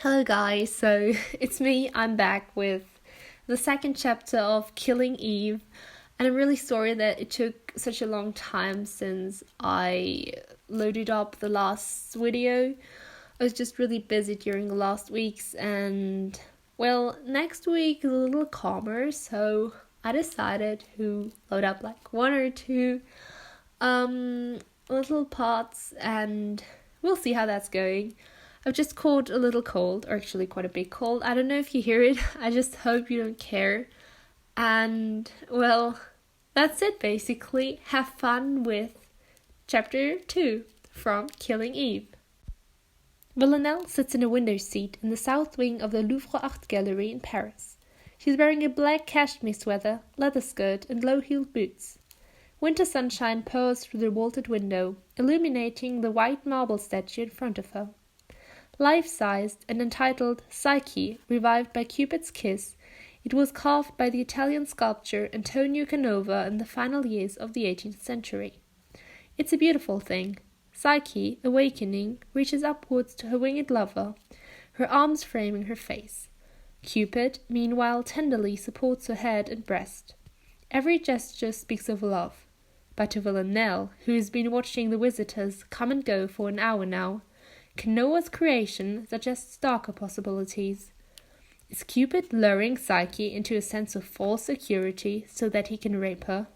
Hello guys, so it's me, I'm back with the second chapter of Killing Eve, and I'm really sorry that it took such a long time since I loaded up the last video. I was just really busy during the last weeks, and well, next week is a little calmer, so I decided to load up like one or two little parts, and we'll see how that's going. I've just caught a little cold, or actually quite a big cold. I don't know if you hear it. I just hope you don't care. And, well, that's it basically. Have fun with chapter 2 from Killing Eve. Villanelle sits in a window seat in the south wing of the Louvre Art Gallery in Paris. She's wearing a black cashmere sweater, leather skirt, and low-heeled boots. Winter sunshine pours through the vaulted window, illuminating the white marble statue in front of her. Life-sized and entitled Psyche, revived by Cupid's Kiss, it was carved by the Italian sculptor Antonio Canova in the final years of the 18th century. It's a beautiful thing. Psyche, awakening, reaches upwards to her winged lover, her arms framing her face. Cupid, meanwhile, tenderly supports her head and breast. Every gesture speaks of love. But to Villanelle, who has been watching the visitors come and go for an hour now, Canoa's creation suggests darker possibilities. Is Cupid luring Psyche into a sense of false security so that he can rape her?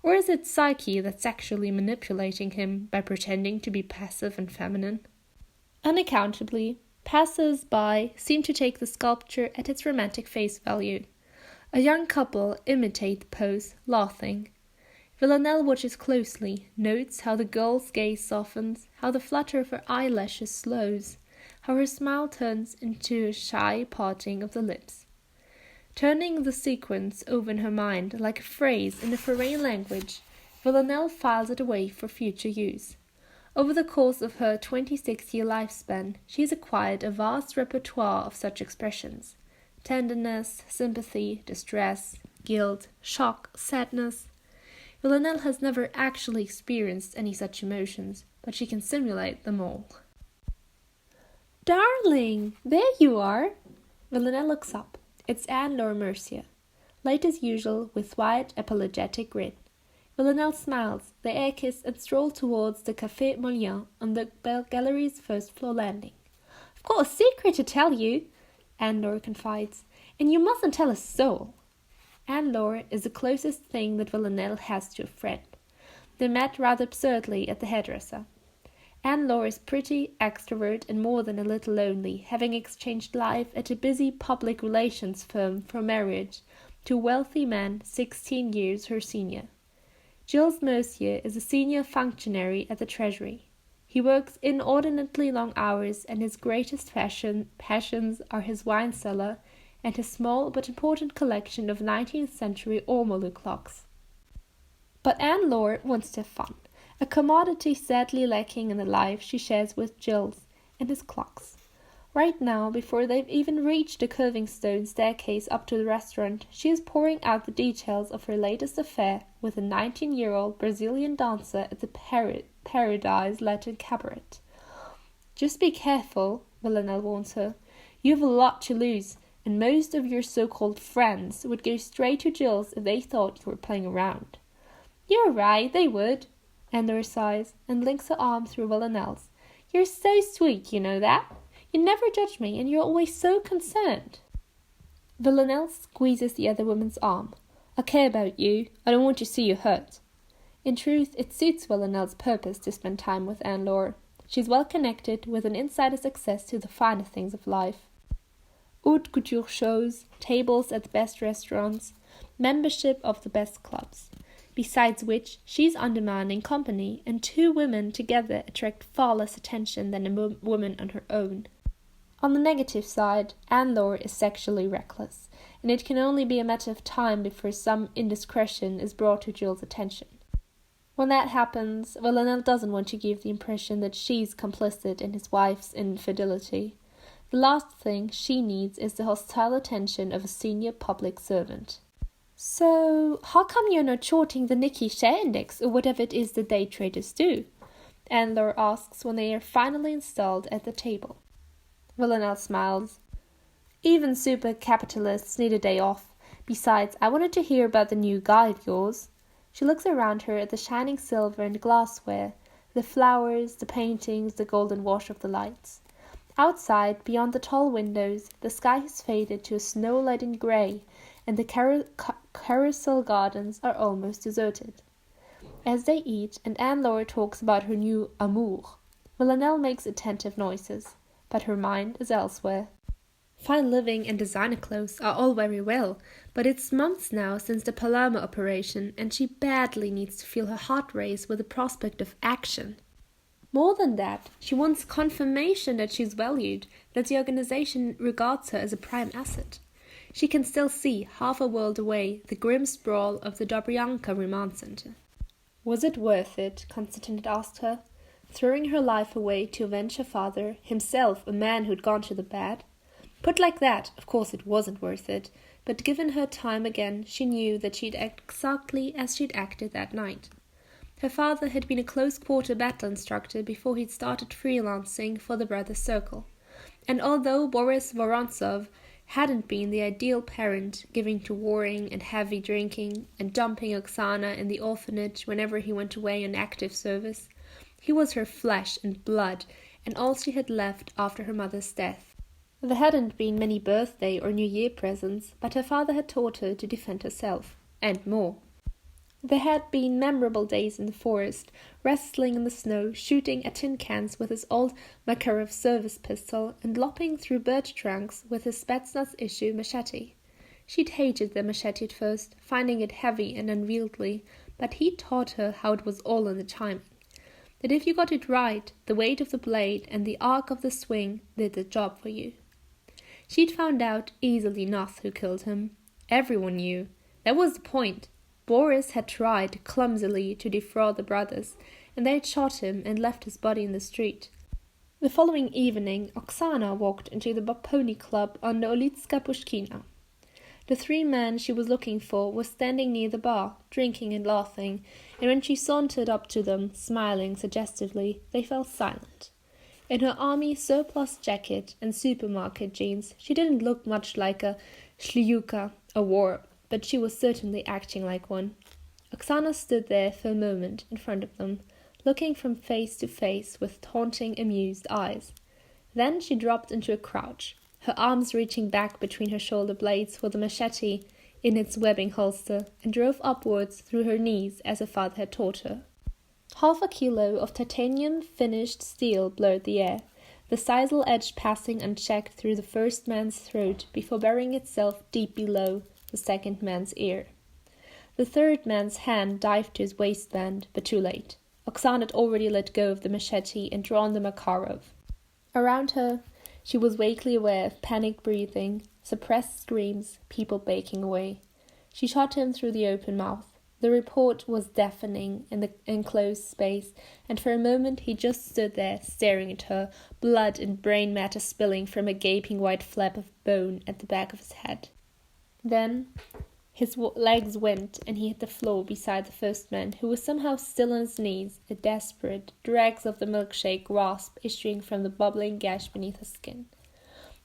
Or is it Psyche that's actually manipulating him by pretending to be passive and feminine? Unaccountably, passers-by seem to take the sculpture at its romantic face value. A young couple imitate the pose, laughing. Villanelle watches closely, notes how the girl's gaze softens, how the flutter of her eyelashes slows, how her smile turns into a shy parting of the lips. Turning the sequence over in her mind like a phrase in a foreign language, Villanelle files it away for future use. Over the course of her 26-year lifespan, she has acquired a vast repertoire of such expressions: tenderness, sympathy, distress, guilt, shock, sadness. Villanelle has never actually experienced any such emotions, but she can simulate them all. "Darling, there you are!" Villanelle looks up. It's Ann-Laure Mercier, late as usual with wide, apologetic grin. Villanelle smiles, they air kiss and stroll towards the Café Moulin on the gallery's first-floor landing. "I've got a secret to tell you," Ann-Laure confides, "and you mustn't tell a soul." Ann-Laure is the closest thing that Villanelle has to a friend. They met rather absurdly at the hairdresser. Ann-Laure is pretty, extrovert, and more than a little lonely, having exchanged life at a busy public relations firm for marriage to a wealthy man 16 years her senior. Gilles Mercier is a senior functionary at the Treasury. He works inordinately long hours, and his greatest passions are his wine cellar and his small but important collection of 19th century ormolu clocks. But Ann-Laure wants to have fun, a commodity sadly lacking in the life she shares with Gilles and his clocks. Right now, before they've even reached the curving stone staircase up to the restaurant, she is pouring out the details of her latest affair with a 19-year-old Brazilian dancer at the Paradise Latin Cabaret. "Just be careful," Villanelle warns her. "You have a lot to lose, and most of your so-called friends would go straight to Gilles if they thought you were playing around." "You're right, they would," Ann-Laure sighs and links her arm through Villanelle's. "You're so sweet, you know that. You never judge me, and you're always so concerned." Villanelle squeezes the other woman's arm. "I care about you. I don't want to see you hurt." In truth, it suits Villanelle's purpose to spend time with Ann-Laure. She's well connected, with an insider's access to the finer things of life. Haute couture shows, tables at the best restaurants, membership of the best clubs. Besides which, she's undemanding company, and two women together attract far less attention than a woman on her own. On the negative side, Ann-Laure is sexually reckless, and it can only be a matter of time before some indiscretion is brought to Gilles' attention. When that happens, Villanelle doesn't want to give the impression that she's complicit in his wife's infidelity. The last thing she needs is the hostile attention of a senior public servant. "So, how come you're not shorting the Nikkei share index, or whatever it is the day traders do?" Ann-Laure asks when they are finally installed at the table. Villanelle smiles. Even super capitalists need a day off. Besides, I wanted to hear about the new guy of yours. She looks around her at the shining silver and glassware, the flowers, the paintings, the golden wash of the lights. Outside, beyond the tall windows, the sky has faded to a snow-laden grey, and the carousel gardens are almost deserted. As they eat, and Ann-Laure talks about her new amour, Villanelle makes attentive noises, but her mind is elsewhere. Fine living and designer clothes are all very well, but it's months now since the Palermo operation, and she badly needs to feel her heart race with the prospect of action. More than that, she wants confirmation that she's valued, that the organization regards her as a prime asset. She can still see, half a world away, the grim sprawl of the Dobryanka Remand Center. Was it worth it, Konstantin had asked her, throwing her life away to avenge her father, himself a man who'd gone to the bad? Put like that, of course it wasn't worth it, but given her time again, she knew that she'd act exactly as she'd acted that night. Her father had been a close-quarter battle instructor before he'd started freelancing for the Brothers' Circle, and although Boris Vorontsov hadn't been the ideal parent, giving to warring and heavy drinking and dumping Oksana in the orphanage whenever he went away on active service, he was her flesh and blood and all she had left after her mother's death. There hadn't been many birthday or New Year presents, but her father had taught her to defend herself, and more. There had been memorable days in the forest, wrestling in the snow, shooting at tin cans with his old Makarov service pistol, and lopping through birch trunks with his Spetsnaz issue machete. She'd hated the machete at first, finding it heavy and unwieldy, but he taught her how it was all in the timing. That if you got it right, the weight of the blade and the arc of the swing did the job for you. She'd found out easily enough who killed him. Everyone knew. That was the point. Boris had tried clumsily to defraud the brothers, and they had shot him and left his body in the street. The following evening, Oksana walked into the pony club on the Ulitska Pushkina. The three men she was looking for were standing near the bar, drinking and laughing, and when she sauntered up to them, smiling suggestively, they fell silent. In her army surplus jacket and supermarket jeans, she didn't look much like a shliuka, a war, but she was certainly acting like one. Oksana stood there for a moment in front of them, looking from face to face with taunting, amused eyes. Then she dropped into a crouch, her arms reaching back between her shoulder blades for the machete in its webbing holster, and drove upwards through her knees as her father had taught her. Half a kilo of titanium-finished steel blurred the air, the sisal edge passing unchecked through the first man's throat before burying itself deep below the second man's ear. The third man's hand dived to his waistband, but too late. Oksana had already let go of the machete and drawn the Makarov. Around her, she was vaguely aware of panic breathing, suppressed screams, people baking away. She shot him through the open mouth. The report was deafening in the enclosed space, and for a moment he just stood there, staring at her, blood and brain matter spilling from a gaping white flap of bone at the back of his head. Then his legs went, and he hit the floor beside the first man, who was somehow still on his knees, a desperate, dregs of the milkshake rasp issuing from the bubbling gash beneath his skin.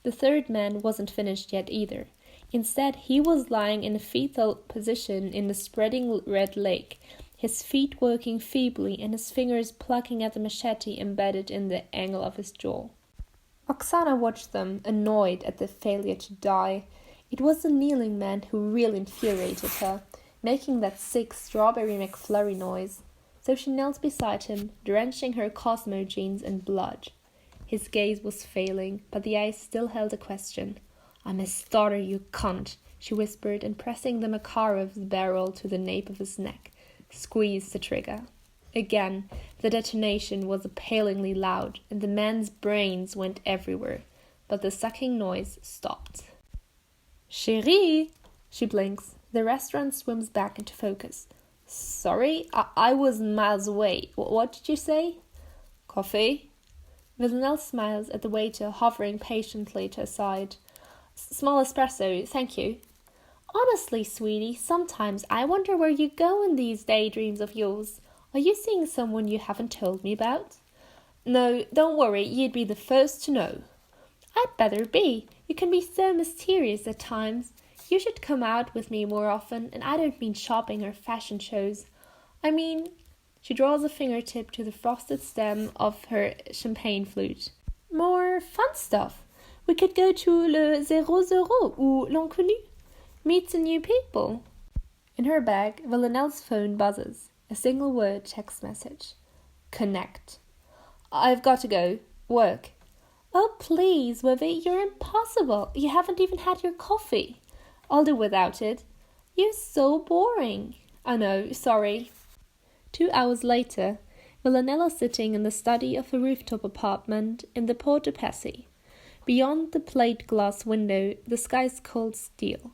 The third man wasn't finished yet either. Instead, he was lying in a fetal position in the spreading red lake, his feet working feebly and his fingers plucking at the machete embedded in the angle of his jaw. Oksana watched them, annoyed at the failure to die. It was the kneeling man who really infuriated her, making that sick strawberry McFlurry noise. So she knelt beside him, drenching her Cosmo jeans in blood. His gaze was failing, but the eyes still held a question. "I'm his daughter, you cunt," she whispered, and pressing the Makarov's barrel to the nape of his neck, squeezed the trigger. Again, the detonation was appallingly loud, and the man's brains went everywhere, but the sucking noise stopped. "Chérie!" She blinks. The restaurant swims back into focus. "Sorry, I was miles away. What did you say?" "Coffee?" Villanelle smiles at the waiter hovering patiently to her side. "Small espresso, thank you." "Honestly, sweetie, sometimes I wonder where you go in these daydreams of yours. Are you seeing someone you haven't told me about?" "No, don't worry, you'd be the first to know." I'd better be. You can be so mysterious at times. You should come out with me more often, and I don't mean shopping or fashion shows. I mean, she draws a fingertip to the frosted stem of her champagne flute. More fun stuff. We could go to Le 00 ou L'Inconnu. Meet some new people. In her bag, Villanelle's phone buzzes. A single word text message. Connect. I've got to go. Work. Oh, please, Wivy, you're impossible. You haven't even had your coffee. I'll do without it. You're so boring. I know, sorry. 2 hours later, Villanelle is sitting in the study of a rooftop apartment in the Port de Passy. Beyond the plate glass window, the sky's cold steel.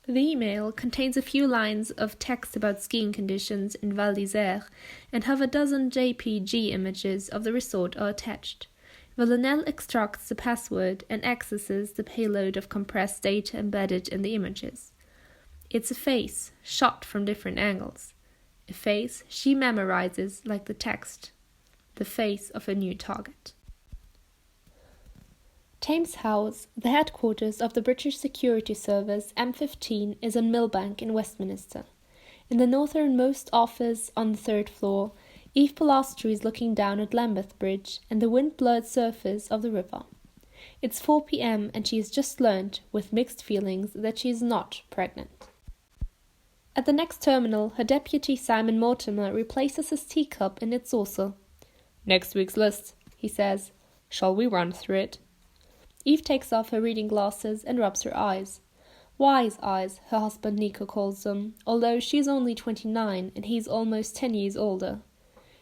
The email contains a few lines of text about skiing conditions in Val d'Isère, and half a dozen JPG images of the resort are attached. Villanelle extracts the password and accesses the payload of compressed data embedded in the images. It's a face, shot from different angles. A face she memorizes like the text. The face of a new target. Thames House, the headquarters of the British Security Service M15, is on Millbank in Westminster. In the northernmost office on the third floor, Eve Polastri is looking down at Lambeth Bridge and the wind-blurred surface of the river. It's 4 p.m. and she has just learned, with mixed feelings, that she is not pregnant. At the next terminal, her deputy Simon Mortimer replaces his teacup in its saucer. "Next week's list," he says. "Shall we run through it?" Eve takes off her reading glasses and rubs her eyes. Wise eyes, her husband Nico calls them, although she's only 29 and he's almost 10 years older.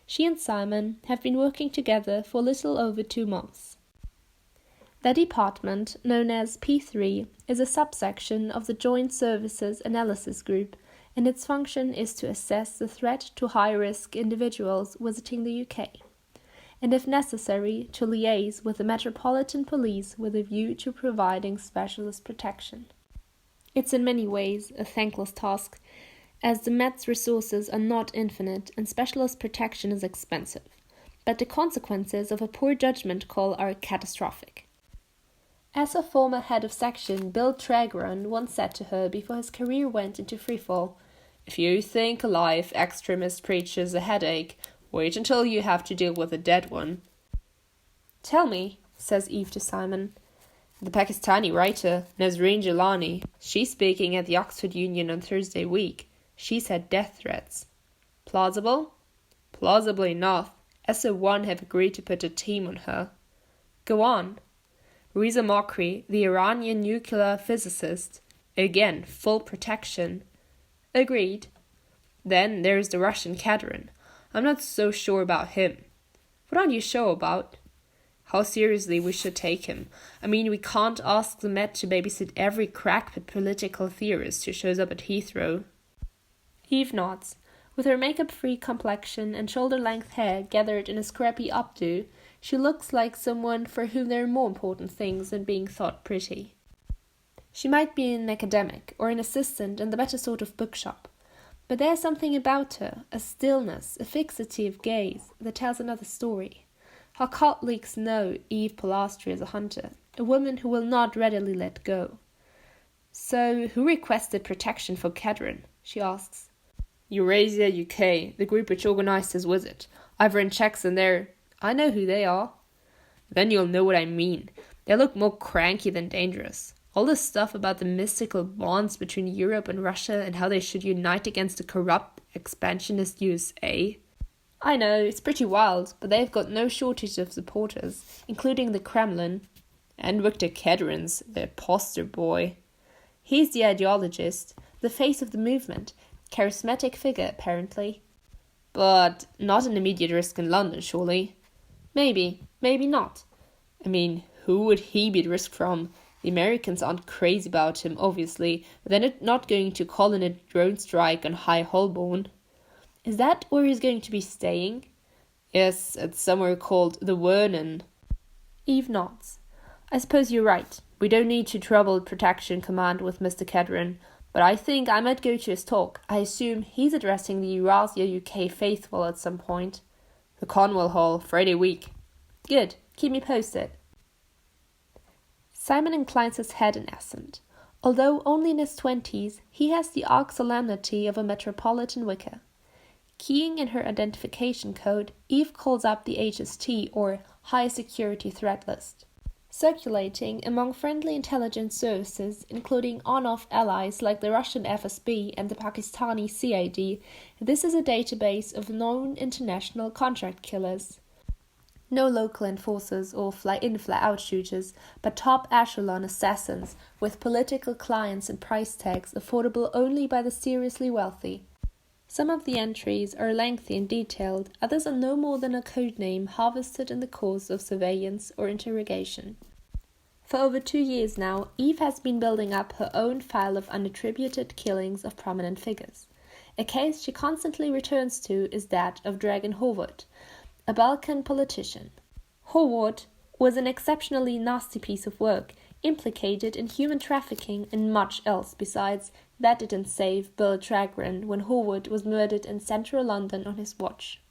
She and Simon have been working together for a little over 2 months. Their department, known as P3, is a subsection of the Joint Services Analysis Group, and its function is to assess the threat to high-risk individuals visiting the UK, and if necessary, to liaise with the Metropolitan Police with a view to providing specialist protection. It's in many ways a thankless task, as the Met's resources are not infinite and specialist protection is expensive, but the consequences of a poor judgment call are catastrophic. As her former head of section, Bill Tregron, once said to her before his career went into freefall, "If you think a live extremist preacher's a headache, wait until you have to deal with a dead one." "Tell me," says Eve to Simon. "The Pakistani writer, Nazreen Jilani, she's speaking at the Oxford Union on Thursday week. She's had death threats." "Plausible?" "Plausibly enough. SO1 have agreed to put a team on her." "Go on." Reza Mokri, the Iranian nuclear physicist. Again, full protection. "Agreed." "Then there's the Russian Kadrin. I'm not so sure about him." "What aren't you sure about?" "How seriously we should take him. I mean, we can't ask the Met to babysit every crackpot political theorist who shows up at Heathrow." Eve nods. With her makeup-free complexion and shoulder-length hair gathered in a scrappy updo, she looks like someone for whom there are more important things than being thought pretty. She might be an academic or an assistant in the better sort of bookshop, but there's something about her, a stillness, a fixity of gaze, that tells another story. Her colleagues know Eve Polastri as a hunter, a woman who will not readily let go. "So, who requested protection for Kadrin?" she asks. "Eurasia UK, the group which organised his visit. I've run checks and they're... I know who they are." "Then you'll know what I mean. They look more cranky than dangerous. All this stuff about the mystical bonds between Europe and Russia and how they should unite against the corrupt, expansionist USA. I know, it's pretty wild, but they've got no shortage of supporters, including the Kremlin. And Victor Kedrin's their poster boy. He's the ideologist, the face of the movement, charismatic figure apparently. But not an immediate risk in London, surely. Maybe, maybe not. I mean, who would he be at risk from? The Americans aren't crazy about him, obviously, but they're not going to call in a drone strike on High Holborn. Is that where he's going to be staying? Yes, at somewhere called the Vernon. Eve nods. I suppose you're right. We don't need to trouble Protection Command with Mr. Kedrin, but I think I might go to his talk. I assume he's addressing the Eurasia UK faithful at some point. The Conwell Hall, Friday week. Good. Keep me posted. Simon inclines his head in assent. Although only in his 20s, he has the arch solemnity of a metropolitan vicar. Keying in her identification code, Eve calls up the HST, or High Security Threat List. Circulating among friendly intelligence services, including on-off allies like the Russian FSB and the Pakistani CID, this is a database of known international contract killers. No local enforcers or fly-in, fly-out shooters, but top echelon assassins with political clients and price tags affordable only by the seriously wealthy. Some of the entries are lengthy and detailed, others are no more than a codename harvested in the course of surveillance or interrogation. For over 2 years now, Eve has been building up her own file of unattributed killings of prominent figures. A case she constantly returns to is that of Dragan Horvat, a Balkan politician. Horvat was an exceptionally nasty piece of work, implicated in human trafficking and much else besides. That didn't save Bill Tragran when Horvat was murdered in central London on his watch.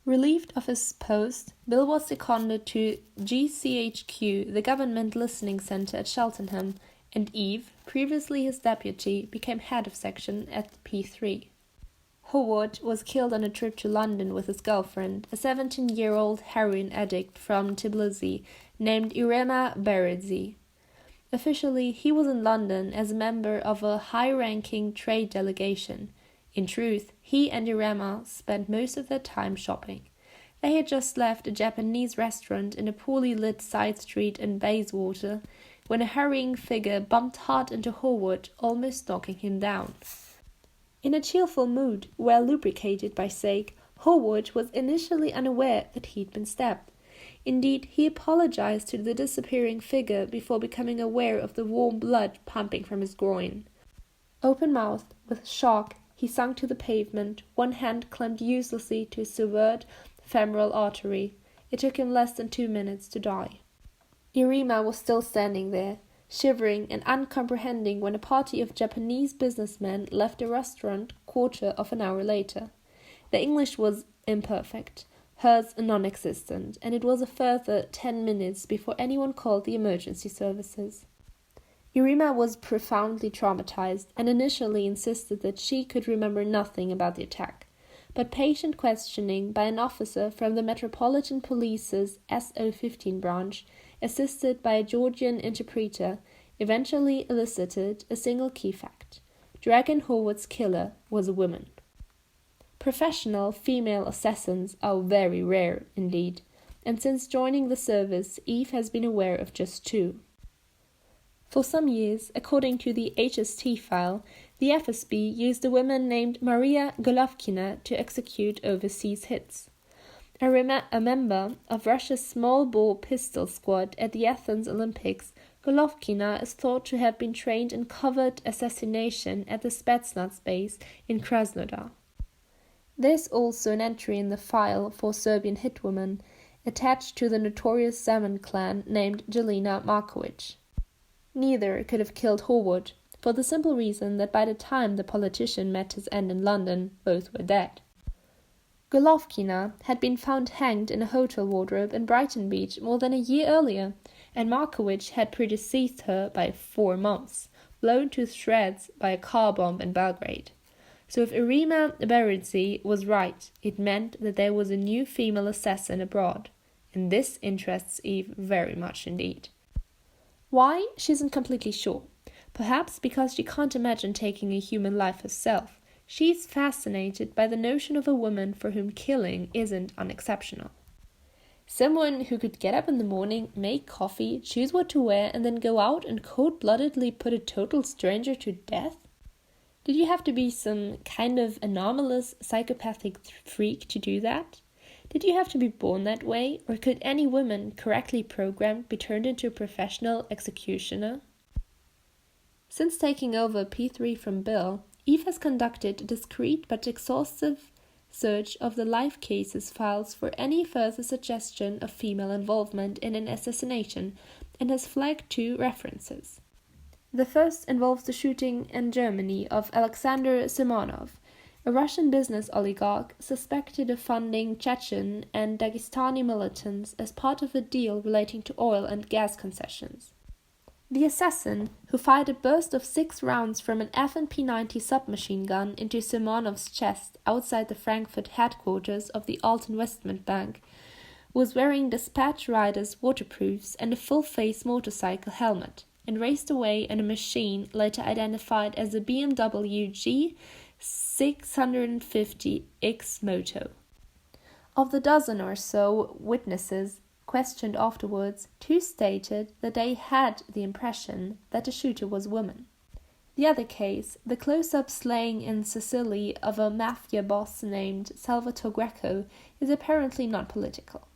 Relieved of his post, Bill was seconded to GCHQ, the government listening centre at Cheltenham, and Eve, previously his deputy, became head of section at P3. Horvat was killed on a trip to London with his girlfriend, a 17-year-old heroin addict from Tbilisi named Irema Beredzi. Officially, he was in London as a member of a high-ranking trade delegation. In truth, he and Irema spent most of their time shopping. They had just left a Japanese restaurant in a poorly lit side street in Bayswater when a hurrying figure bumped hard into Horvat, almost knocking him down. In a cheerful mood, well lubricated by sake, Horvat was initially unaware that he'd been stabbed. Indeed, he apologized to the disappearing figure before becoming aware of the warm blood pumping from his groin. Open-mouthed, with shock, he sunk to the pavement, one hand clamped uselessly to his severed femoral artery. It took him less than 2 minutes to die. Irema was still standing there, shivering and uncomprehending when a party of Japanese businessmen left the restaurant quarter of an hour later. Their English was imperfect, hers non-existent, and it was a further 10 minutes before anyone called the emergency services. Irema was profoundly traumatized and initially insisted that she could remember nothing about the attack. But patient questioning by an officer from the Metropolitan Police's SO15 branch, assisted by a Georgian interpreter, eventually elicited a single key fact. Dragan Horvat's killer was a woman. Professional female assassins are very rare indeed, and since joining the service, Eve has been aware of just 2. For some years, according to the HST file, the FSB used a woman named Maria Golovkina to execute overseas hits. A member of Russia's small-bore pistol squad at the Athens Olympics, Golovkina is thought to have been trained in covert assassination at the Spetsnaz base in Krasnodar. There's also an entry in the file for Serbian hitwoman attached to the notorious Zeman clan named Jelena Markovic. Neither could have killed Horvat, for the simple reason that by the time the politician met his end in London, both were dead. Golovkina had been found hanged in a hotel wardrobe in Brighton Beach more than a year earlier, and Markovic had predeceased her by 4 months, blown to shreds by a car bomb in Belgrade. So if Irema Beredzi was right, it meant that there was a new female assassin abroad, and this interests Eve very much indeed. Why? She isn't completely sure. Perhaps because she can't imagine taking a human life herself. She's fascinated by the notion of a woman for whom killing isn't unexceptional. Someone who could get up in the morning, make coffee, choose what to wear, and then go out and cold-bloodedly put a total stranger to death? Did you have to be some kind of anomalous psychopathic freak to do that? Did you have to be born that way, or could any woman correctly programmed be turned into a professional executioner? Since taking over P3 from Bill, Eve has conducted a discreet but exhaustive search of the life cases files for any further suggestion of female involvement in an assassination and has flagged 2 references. The first involves the shooting in Germany of Alexander Simonov, a Russian business oligarch suspected of funding Chechen and Dagestani militants as part of a deal relating to oil and gas concessions. The assassin, who fired a burst of 6 rounds from an F&P-90 submachine gun into Simonov's chest outside the Frankfurt headquarters of the Alton Investment Bank, was wearing dispatch rider's waterproofs and a full-face motorcycle helmet, and raced away in a machine later identified as a BMW G650X Moto. Of the dozen or so witnesses questioned afterwards, 2 stated that they had the impression that the shooter was a woman. The other case, the close-up slaying in Sicily of a mafia boss named Salvatore Greco, is apparently not political.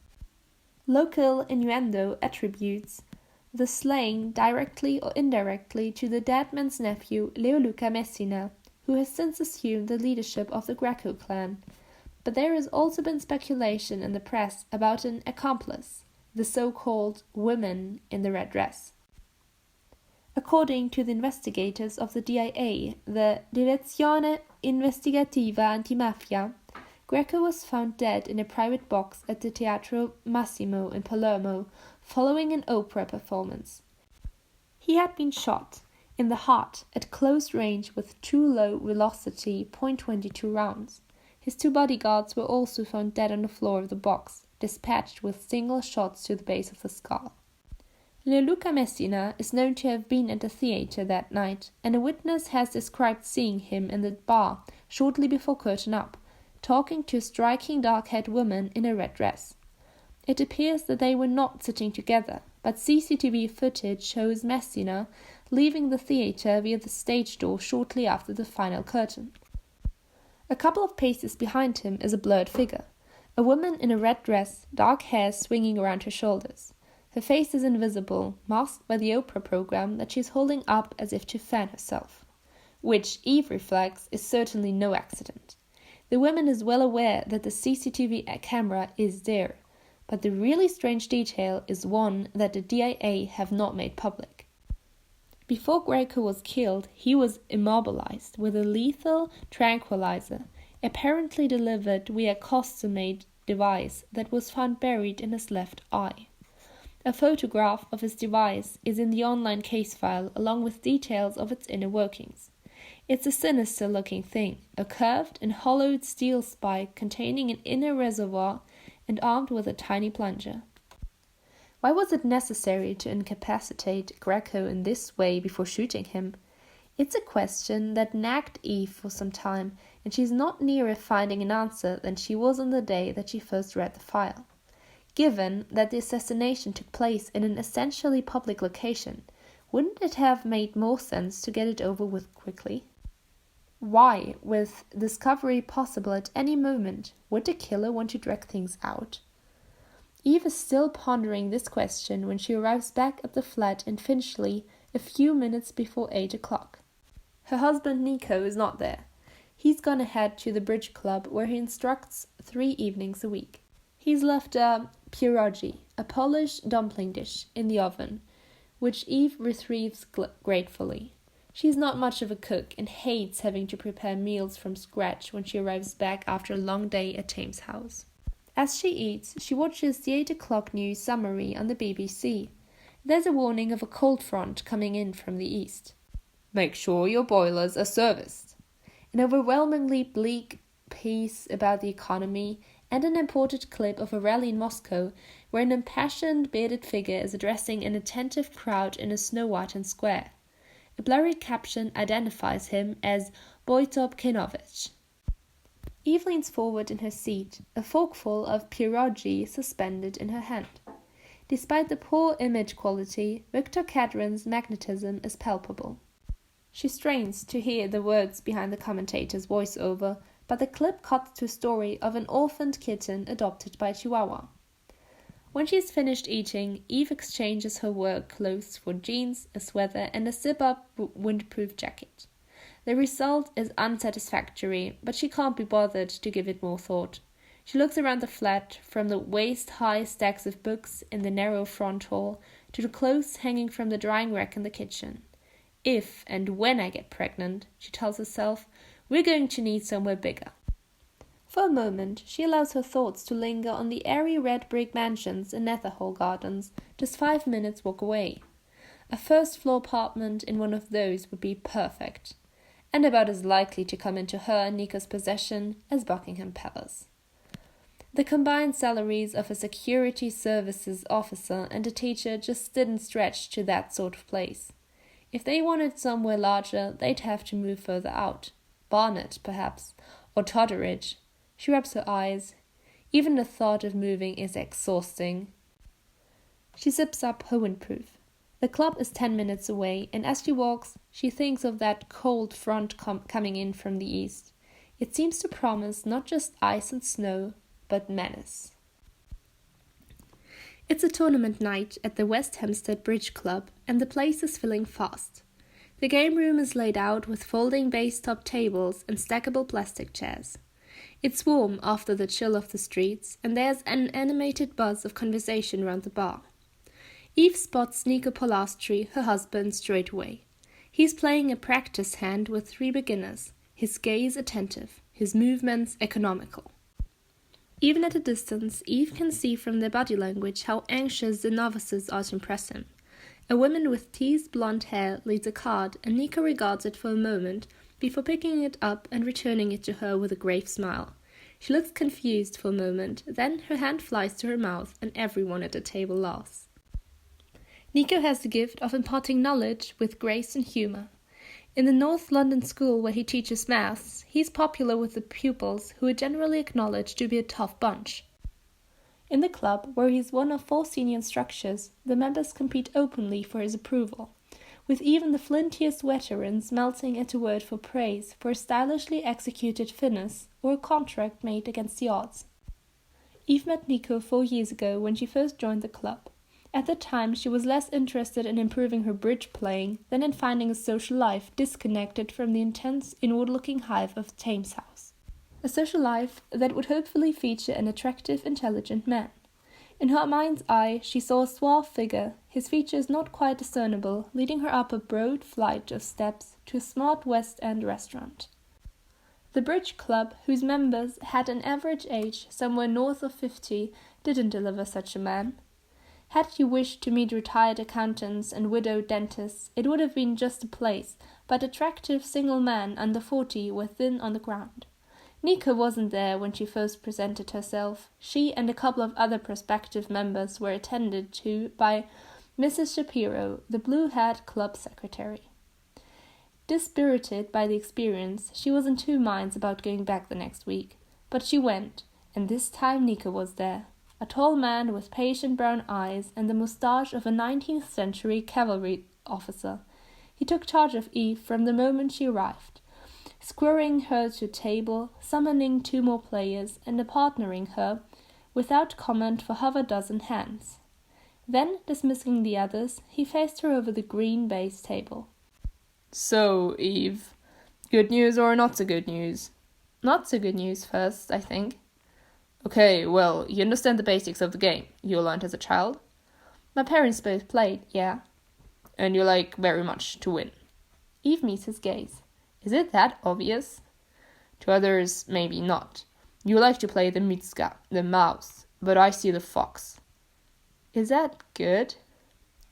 Local innuendo attributes the slaying directly or indirectly to the dead man's nephew Leoluca Messina, who has since assumed the leadership of the Greco clan. But there has also been speculation in the press about an accomplice, the so-called woman in the red dress. According to the investigators of the DIA, the Direzione Investigativa Antimafia, Greco was found dead in a private box at the Teatro Massimo in Palermo following an opera performance. He had been shot in the heart at close range with 2 low-velocity .22 rounds. His 2 bodyguards were also found dead on the floor of the box, dispatched with single shots to the base of the skull. Leoluca Messina is known to have been at the theatre that night, and a witness has described seeing him in the bar shortly before curtain up, talking to a striking dark-haired woman in a red dress. It appears that they were not sitting together, but CCTV footage shows Messina leaving the theatre via the stage door shortly after the final curtain. A couple of paces behind him is a blurred figure, a woman in a red dress, dark hair swinging around her shoulders. Her face is invisible, masked by the opera program that she is holding up as if to fan herself. Which, Eve reflects, is certainly no accident. The woman is well aware that the CCTV camera is there, but the really strange detail is one that the DIA have not made public. Before Greco was killed, he was immobilized with a lethal tranquilizer, apparently delivered via a custom-made device that was found buried in his left eye. A photograph of his device is in the online case file along with details of its inner workings. It's a sinister-looking thing, a curved and hollowed steel spike containing an inner reservoir and armed with a tiny plunger. Why was it necessary to incapacitate Greco in this way before shooting him? It's a question that nagged Eve for some time, and she's not nearer finding an answer than she was on the day that she first read the file. Given that the assassination took place in an essentially public location, wouldn't it have made more sense to get it over with quickly? Why, with discovery possible at any moment, would the killer want to drag things out? Eve is still pondering this question when she arrives back at the flat in Finchley a few minutes before 8 o'clock. Her husband Nico is not there. He's gone ahead to the bridge club where he instructs 3 evenings a week. He's left a pierogi, a Polish dumpling dish, in the oven, which Eve retrieves gratefully. She's not much of a cook and hates having to prepare meals from scratch when she arrives back after a long day at Thames House. As she eats, she watches the 8 o'clock news summary on the BBC. There's a warning of a cold front coming in from the east. Make sure your boilers are serviced. An overwhelmingly bleak piece about the economy, and an imported clip of a rally in Moscow where an impassioned bearded figure is addressing an attentive crowd in a snow-whitened square. A blurry caption identifies him as Wojtop Kinovich. Eve leans forward in her seat, a forkful of pierogi suspended in her hand. Despite the poor image quality, Victor Cadron's magnetism is palpable. She strains to hear the words behind the commentator's voiceover, but the clip cuts to a story of an orphaned kitten adopted by Chihuahua. When she's finished eating, Eve exchanges her work clothes for jeans, a sweater, and a zip-up windproof jacket. The result is unsatisfactory, but she can't be bothered to give it more thought. She looks around the flat, from the waist-high stacks of books in the narrow front hall to the clothes hanging from the drying rack in the kitchen. If and when I get pregnant, she tells herself, we're going to need somewhere bigger. For a moment, she allows her thoughts to linger on the airy red brick mansions in Netherhall Gardens, just 5 minutes walk away. A first-floor apartment in one of those would be perfect, and about as likely to come into her and Nico's possession as Buckingham Palace. The combined salaries of a security services officer and a teacher just didn't stretch to that sort of place. If they wanted somewhere larger, they'd have to move further out. Barnet, perhaps, or Totteridge. She rubs her eyes. Even the thought of moving is exhausting. She zips up her windproof. The club is 10 minutes away, and as she walks, she thinks of that cold front coming in from the east. It seems to promise not just ice and snow, but menace. It's a tournament night at the West Hampstead Bridge Club, and the place is filling fast. The game room is laid out with folding base-top tables and stackable plastic chairs. It's warm after the chill of the streets, and there's an animated buzz of conversation round the bar. Eve spots Nico Polastri, her husband, straight away. He's playing a practice hand with 3 beginners, his gaze attentive, his movements economical. Even at a distance, Eve can see from their body language how anxious the novices are to impress him. A woman with teased blonde hair leads a card, and Nico regards it for a moment before picking it up and returning it to her with a grave smile. She looks confused for a moment, then her hand flies to her mouth, and everyone at the table laughs. Nico has the gift of imparting knowledge with grace and humour. In the North London school where he teaches maths, he's popular with the pupils who are generally acknowledged to be a tough bunch. In the club, where he's one of 4 senior instructors, the members compete openly for his approval, with even the flintiest veterans melting at a word for praise for a stylishly executed finesse or a contract made against the odds. Eve met Nico 4 years ago when she first joined the club. At the time, she was less interested in improving her bridge playing than in finding a social life disconnected from the intense, inward-looking hive of Thames House. A social life that would hopefully feature an attractive, intelligent man. In her mind's eye, she saw a suave figure, his features not quite discernible, leading her up a broad flight of steps to a smart West End restaurant. The bridge club, whose members had an average age somewhere north of 50, didn't deliver such a man. Had she wished to meet retired accountants and widowed dentists, it would have been just a place, but attractive single men under 40 were thin on the ground. Nico wasn't there when she first presented herself. She and a couple of other prospective members were attended to by Mrs. Shapiro, the blue-haired club secretary. Dispirited by the experience, she was in 2 minds about going back the next week. But she went, and this time Nico was there. A tall man with patient brown eyes and the moustache of a 19th century cavalry officer. He took charge of Eve from the moment she arrived, squaring her to a table, summoning 2 more players, and partnering her, without comment, for half a dozen hands. Then, dismissing the others, he faced her over the green base table. So, Eve, good news or not so good news? Not so good news first, I think. Okay, well, you understand the basics of the game you learned as a child? My parents both played, yeah. And you like very much to win. Eve meets his gaze. Is it that obvious? To others, maybe not. You like to play the Mitska, the mouse, but I see the fox. Is that good?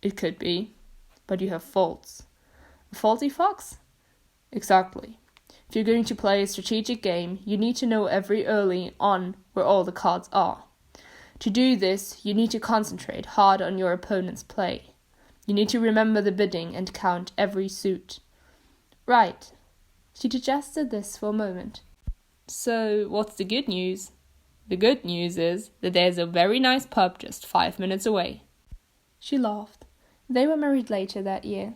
It could be, but you have faults. A faulty fox? Exactly. If you're going to play a strategic game, you need to know every early on where all the cards are. To do this, you need to concentrate hard on your opponent's play. You need to remember the bidding and count every suit. Right. She digested this for a moment. So, what's the good news? The good news is that there's a very nice pub just 5 minutes away. She laughed. They were married later that year.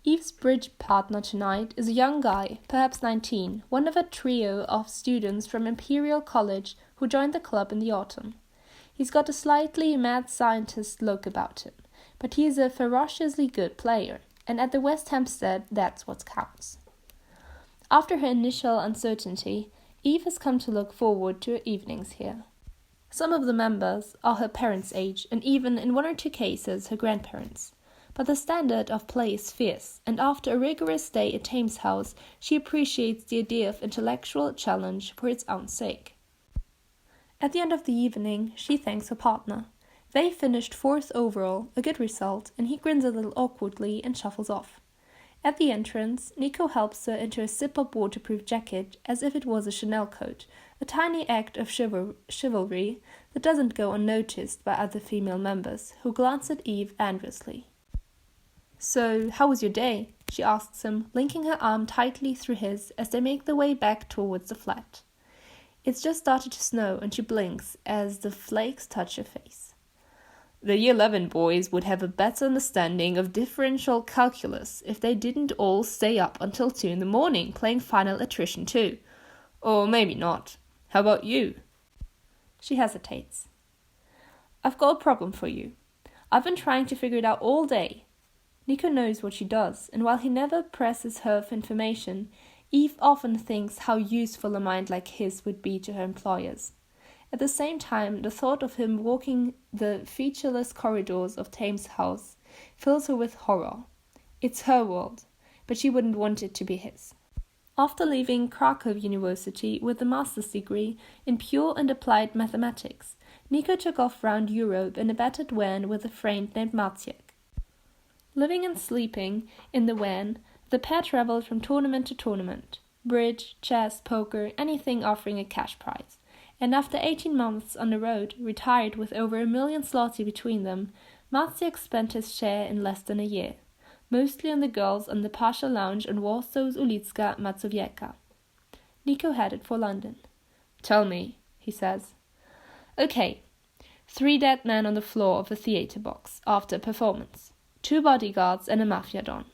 Eve's bridge partner tonight is a young guy, perhaps 19, one of a trio of students from Imperial College who joined the club in the autumn. He's got a slightly mad scientist look about him, but he is a ferociously good player, and at the West Hampstead, that's what counts. After her initial uncertainty, Eve has come to look forward to her evenings here. Some of the members are her parents' age, and even, in 1 or 2 cases, her grandparents. But the standard of play is fierce, and after a rigorous day at Thames House, she appreciates the idea of intellectual challenge for its own sake. At the end of the evening, she thanks her partner. They finished 4th overall, a good result, and he grins a little awkwardly and shuffles off. At the entrance, Nico helps her into a zip-up waterproof jacket as if it was a Chanel coat, a tiny act of chivalry that doesn't go unnoticed by other female members, who glance at Eve enviously. "So, how was your day?" she asks him, linking her arm tightly through his as they make their way back towards the flat. It's just started to snow and she blinks as the flakes touch her face. "The Year 11 boys would have a better understanding of differential calculus if they didn't all stay up until 2 in the morning playing Final Attrition too. Or maybe not. How about you?" She hesitates. "I've got a problem for you. I've been trying to figure it out all day." Nico knows what she does, and while he never presses her for information, Eve often thinks how useful a mind like his would be to her employers. At the same time, the thought of him walking the featureless corridors of Thames House fills her with horror. It's her world, but she wouldn't want it to be his. After leaving Krakow University with a master's degree in pure and applied mathematics, Nico took off round Europe in a battered van with a friend named Maciek. Living and sleeping in the van, the pair traveled from tournament to tournament, bridge, chess, poker, anything offering a cash prize, and after 18 months on the road, retired with over 1 million zloty between them, Maciek spent his share in less than a year, mostly on the girls on the Pasha lounge on Warsaw's Ulicka Mazowiecka. Nico headed for London. "Tell me," he says. "Okay, 3 dead men on the floor of a theatre box after a performance. 2 bodyguards and a mafia don.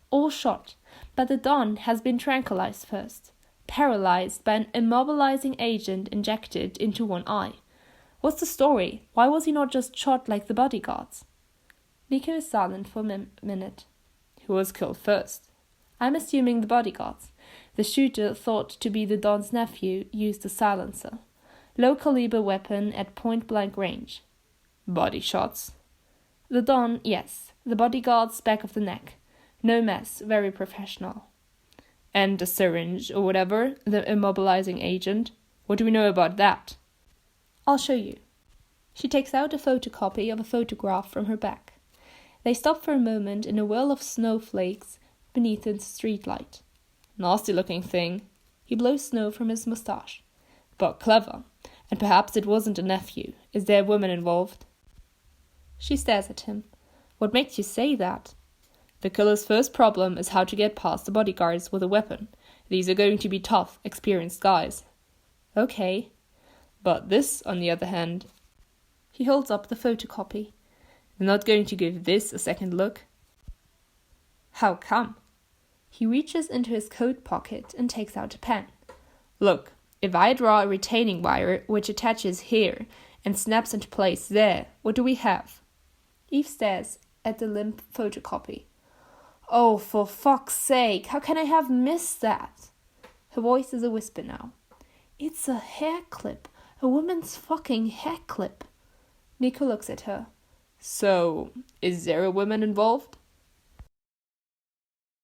All shot, but the don has been tranquilized first. Paralyzed by an immobilizing agent injected into one eye. What's the story? Why was he not just shot like the bodyguards?" Nico is silent for a minute. "Who was killed first?" "I'm assuming the bodyguards. The shooter, thought to be the don's nephew, used a silencer. Low-caliber weapon at point-blank range." "Body shots?" "The don, yes. The bodyguards, back of the neck. No mess, very professional." "And the syringe, or whatever, the immobilizing agent? What do we know about that?" "I'll show you." She takes out a photocopy of a photograph from her bag. They stop for a moment in a whirl of snowflakes beneath the streetlight. "Nasty-looking thing." He blows snow from his moustache. "But clever. And perhaps it wasn't a nephew. Is there a woman involved?" She stares at him. "What makes you say that?" "The killer's first problem is how to get past the bodyguards with a weapon. These are going to be tough, experienced guys." "Okay." "But this, on the other hand..." He holds up the photocopy. "They're not going to give this a second look." "How come?" He reaches into his coat pocket and takes out a pen. "Look, if I draw a retaining wire which attaches here and snaps into place there, what do we have?" Eve stares at the limp photocopy. "Oh, for fuck's sake, how can I have missed that?" Her voice is a whisper now. "It's a hair clip, a woman's fucking hair clip." Nico looks at her. "So, is there a woman involved?"